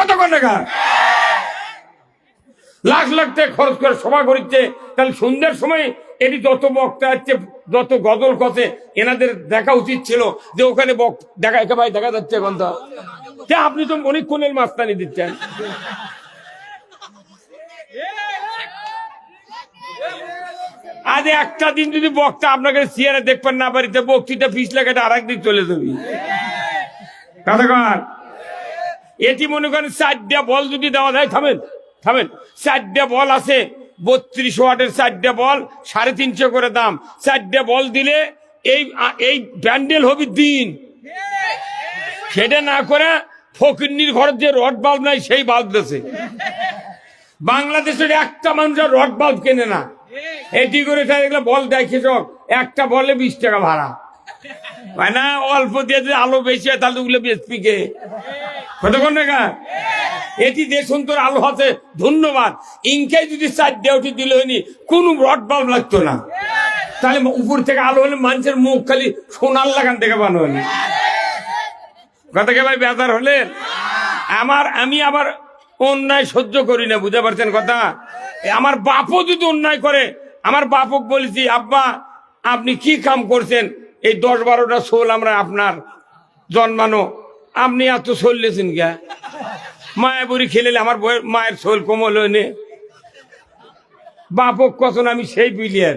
কত টাকা লাখ লাখ টাকা খরচ করে সভা করিচ্ছে, তাহলে সন্ধ্যার সময় এটি যত বক্তা আছে, যত গজল কথে, এনাদের দেখা উচিত ছিল যে ওখানে দেখা একেবারে দেখা যাচ্ছে এখন তো। আপনি তো অনেকক্ষণের মাস্তানি দিচ্ছেন। আজ একটা দিন যদি বক্তা আপনাকে চেয়ারে দেখবেন না পারিতে, বক্তৃতা ফিস লেখাটা আর একদিন চলে যাবি। কতক্ষণ এটি মনে করেন 4টা বল যদি দেওয়া যায়, থামেন 4টা বল আছে 32 ওয়াটের 4টা বল 350 করে দাম। 4টা বল দিলে এই ব্যান্ডেল হবে দিন। সেটা না করে ফকিন্নির ঘরের যে রড বাল্ব নাই সেই বাল্ব দিয়েছে। বাংলাদেশের একটা মানুষের রড বাল্ব কেনে না, এটি করে বল দেয় কৃষক, একটা বলে 20 টাকা ভাড়া হয় না। অল্প দিয়ে যদি আলো বেশি হয় তাহলে ওগুলো বেচবি কে? কতক্ষণ টাকা এটি যে সুন্দর আলো আছে, ধন্যবাদ। ইনকে যদি 4টা উঠে দিলে হয়নি, কোন রড বাল্ব লাগতো না। তাহলে উপর থেকে আলো হলে মানুষের মুখ খালি সোনার লাগান থেকে বানো হলে কথা কে ভাই বেজার হলেন। আমি আবার অন্যায় সহ্য করি না, বুঝতে পারছেন কথা। আমার বাপও যদি অন্যায় করে, আমার বাপক বলেছি, আব্বা আপনি কি কাম করছেন, এই 10-12টা শোল আমরা আপনার জন্মানো, আপনি এত শোল লেছেন কে? মায়ের বুড়ি খেলে আমার মায়ের শোল কোমল হয়নি। বাপক কখন আমি সেই বিলিয়ার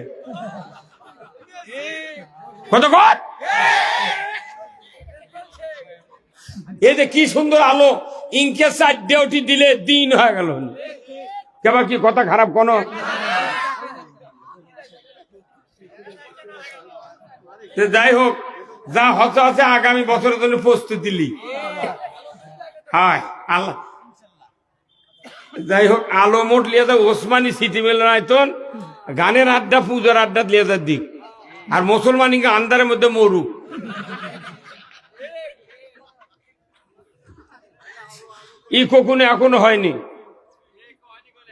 কত কত এই যে কি সুন্দর আলো, ইনকে 4টা উঠি দিলে দিন হয়ে গেল। কেবা কি কথা খারাপ কোন? যাই হোক, যা হতে আছে আগামী বছরের জন্য প্রস্তুতি লি। হায় আল্লাহ। যাই হোক, আলো মোট লিয়ে যাও ওসমানী সিটি মিলনায়তন, গানের আড্ডা, পূজার আড্ডা লিয়ে যার দিক, আর মুসলমানিকে আন্দারের মধ্যে মরুক। ই কখনো এখনো হয়নি,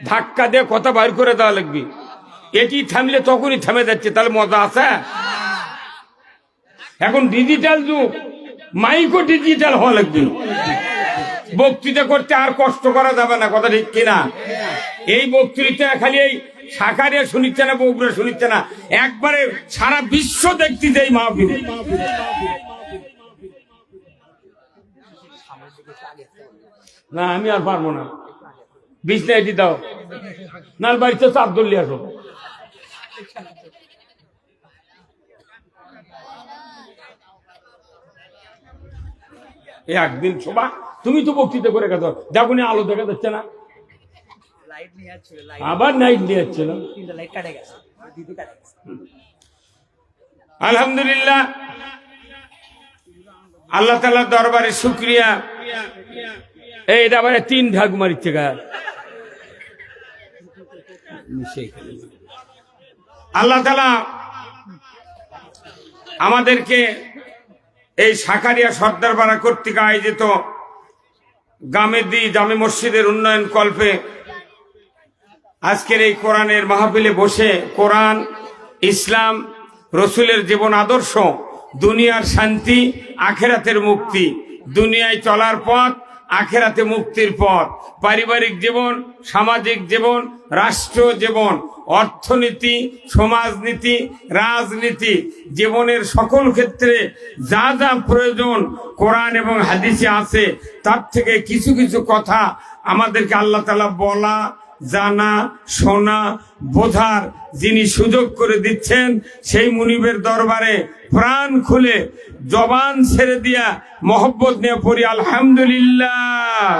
ধাক্কা দিয়ে কথা বাইর করে দেওয়া লাগবে। এটি থামলে তখনই থামে যাচ্ছে, তাহলে মজা আছে। এখন ডিজিটাল যুগ, মাইকও ডিজিটাল হওয়া লাগবে। বক্তৃতা করতে আর কষ্ট করা যাবে না, কথা ঠিক কিনা? এই বক্তৃতা খালি এই শাখারিয়া শুনিচ্ছে না, বগুড়া শুনিচ্ছে না, একবারে সারা বিশ্ব দেখতে যাই মাহফিল। না আমি আর পারবো না, বিছনা এটি দাও, নাল বাড়িতে চাপ দল্লি আসো। একদিন শোভা তুমি তো বক্তৃতা করে গেছো, দেখো আলো দেখা যাচ্ছে না, আবার নাইট নিয়ে যাচ্ছিল। আলহামদুলিল্লাহ, আল্লাহ তাআলার দরবারে শুকরিয়া। এইটা আবার 3 ভাগ মারিচ্ছে গায়ে। আল্লাহ তাআলা আমাদেরকে এই শাখারিয়া সর্দারপাড়া কর্তৃক আয়োজিত গামেদি জামে মসজিদের উন্নয়ন কল্পে আজকের এই কোরআনের মাহফিলে বসে কোরআন, ইসলাম, রসুলের জীবন আদর্শ, দুনিয়ার শান্তি, আখেরাতের মুক্তি, দুনিয়ায় চলার পথ, আখেরাতে মুক্তির পথ, পারিবারিক জীবন, সামাজিক জীবন, রাষ্ট্র জীবন, অর্থনীতি, সমাজনীতি, রাজনীতি, জীবনের সকল ক্ষেত্রে যা যা প্রয়োজন কোরআন এবং হাদিসে আছে, তার থেকে কিছু কিছু কথা আমাদেরকে আল্লাহ তাআলা বলা, জানা, শোনা, বোঝার যিনি সুযোগ করে দিচ্ছেন, সেই মুনিবের দরবারে প্রাণ খুলে জবান ছেড়ে দিয়া মহব্বত নিয়ে পড়ি আলহামদুলিল্লাহ।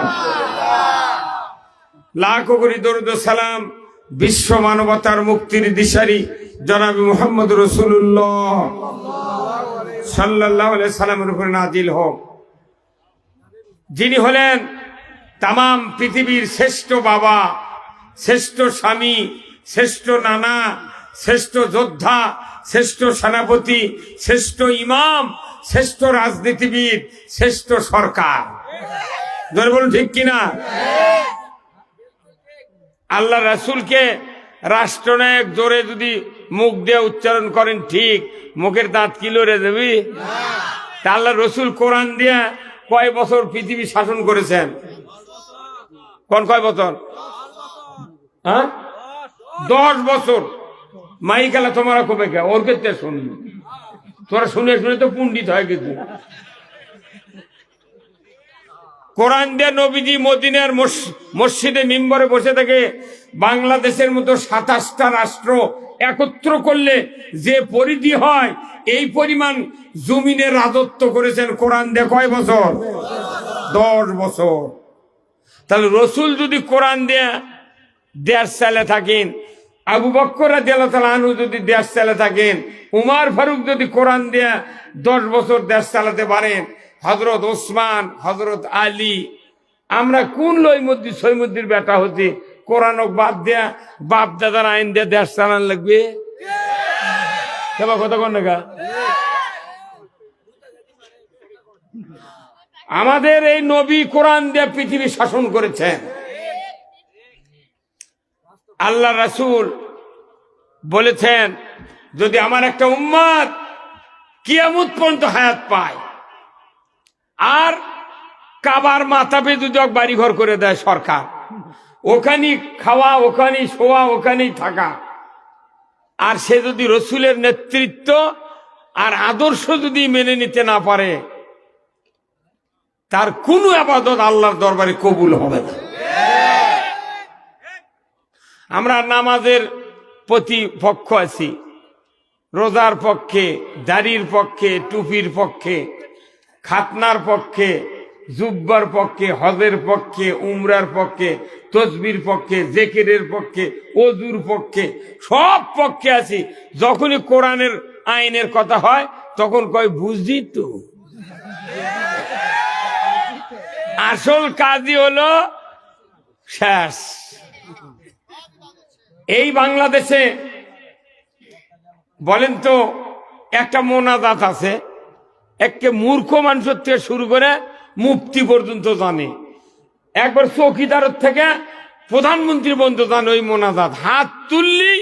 লাখো কোটি দরুদ ও সালাম বিশ্ব মানবতার মুক্তির দিশারি জনাব মুহাম্মদ রাসূলুল্লাহ সাল্লাল্লাহু আলাইহি সাল্লামের উপর নাজিল হোক, যিনি হলেন তামাম পৃথিবীর শ্রেষ্ঠ বাবা, শ্রেষ্ঠ স্বামী, শ্রেষ্ঠ নানা, শ্রেষ্ঠ যোদ্ধা, শ্রেষ্ঠ সেনাপতি, শ্রেষ্ঠ ইমাম, শ্রেষ্ঠ রাজনীতিবিদ, শ্রেষ্ঠ সরকার। জোরে বলুন ঠিক কিনা? আল্লাহ রাসূলকে রাষ্ট্রনায়ক জোরে যদি মুখ দিয়ে উচ্চারণ করেন ঠিক, মুখের দাঁত কি লড়ে যাবি? তা আল্লাহ রসুল কোরআন দিয়া কয় বছর পৃথিবী শাসন করেছেন? কয় বছর? হ্যাঁ, 10 বছর। মাই খেলা তোমারা কবে কে ওর ক্ষেত্রে শুনবি, তোরা শুনে শুনে তো পণ্ডিত হয়ে গেছে। কোরআন দিয়ে নবীজি মদিনার মসজিদে মিম্বরে বসে থেকে বাংলাদেশের মতো 27টা রাষ্ট্র একত্র করলে যে পরিধি হয়, এই পরিমাণ জমিনে রাজত্ব করেছেন কোরআন দিয়ে কয় বছর? 10 বছর। তাহলে রসুল যদি কোরআন দিয়ে দেশ চালে থাকেন, আবু বকর রাদিয়াল্লাহু তাআলা আনহু যদি দেশ চালে থাকেন, উমর ফারুক যদি কোরআন দিয়ে 10 বছর দেশ চালাতে পারেন, হযরত ওসমান, হযরত আলী, আমরা কোন সৈমুদ্দির বেটা হচ্ছে কোরআন বাদ দেয়া বাপ দাদার আইন দিয়ে দেশ চালান লাগবে? কথা কোন না? আমাদের এই নবী কোরআন দিয়ে পৃথিবী শাসন করেছেন। আল্লাহ রাসূল বলেছেন, যদি আমার একটা উম্মত কিয়ামত পর্যন্ত হায়াত পায় আর কাবার মাথাপে যদি বাড়ি ঘর করে দেয় সরকার, ওখানেই খাওয়া, ওখানেই শোয়া, ওখানেই থাকা, আর সে যদি রসুলের নেতৃত্ব আর আদর্শ যদি মেনে নিতে না পারে, তার কোনো ইবাদত আল্লাহর দরবারে কবুল হবে না। আমরা নামাজের প্রতিপক্ষ আছি, রোজার পক্ষে, দাড়ির পক্ষে, টুপির পক্ষে, খাতনার পক্ষে, জুব্বার পক্ষে, হজের পক্ষে, উমরার পক্ষে, তসবির পক্ষে, জিকিরের পক্ষে, ওযুর পক্ষে, সব পক্ষে আছি। যখনই কোরআনের আইনের কথা হয় তখন কয় বুঝি তো, আসল কাজই হলো শেষ। এই বাংলাদেশে বলেন তো একটা মোনাজাত আছে, একে মূর্খ মানুষের থেকে শুরু করে মুফতি পর্যন্ত জানে, একবার চৌকিদারের থেকে প্রধানমন্ত্রী পর্যন্ত জানে ওই মোনাজাত। হাত তুললি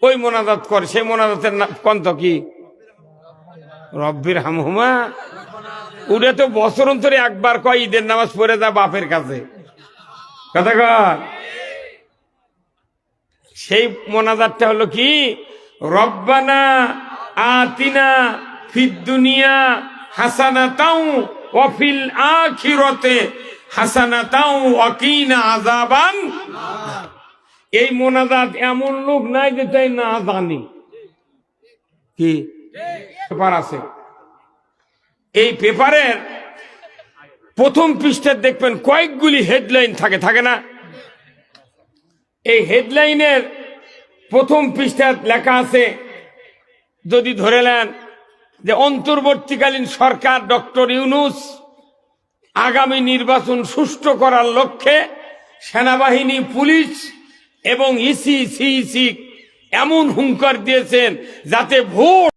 ওই মোনাজাত করে। সেই মোনাজাতের কন্ত কি? রব্বির হামহুমা। ওটা তো বছর অন্তরে একবার কয়, ঈদের নামাজ পড়ে যা বাপের কাছে, কথা কয়। সেই মোনাজাতটা হলো কি? রব্বানা আতিনা ফিদ দুনিয়া হাসানাতাও ওয়া ফিল আখিরাতে হাসানাতাও ওয়া কিনা আযাবান। এই মোনাজাত এমন লোক নাই যে তাই না জানি। কি পেপার আছে, এই পেপারের প্রথম পৃষ্ঠায় দেখবেন কয়েকগুলি হেডলাইন থাকে না? এই হেডলাইনের প্রথম পৃষ্ঠায় লেখা আছে, যদি ধরে নেন যে অন্তর্বর্তীকালীন সরকার ডক্টর ইউনূস আগামী নির্বাচন সুষ্ঠু করার লক্ষ্যে সেনাবাহিনী, পুলিশ এবং ইসি, সিইসি এমন হুঙ্কার দিয়েছেন যাতে ভোট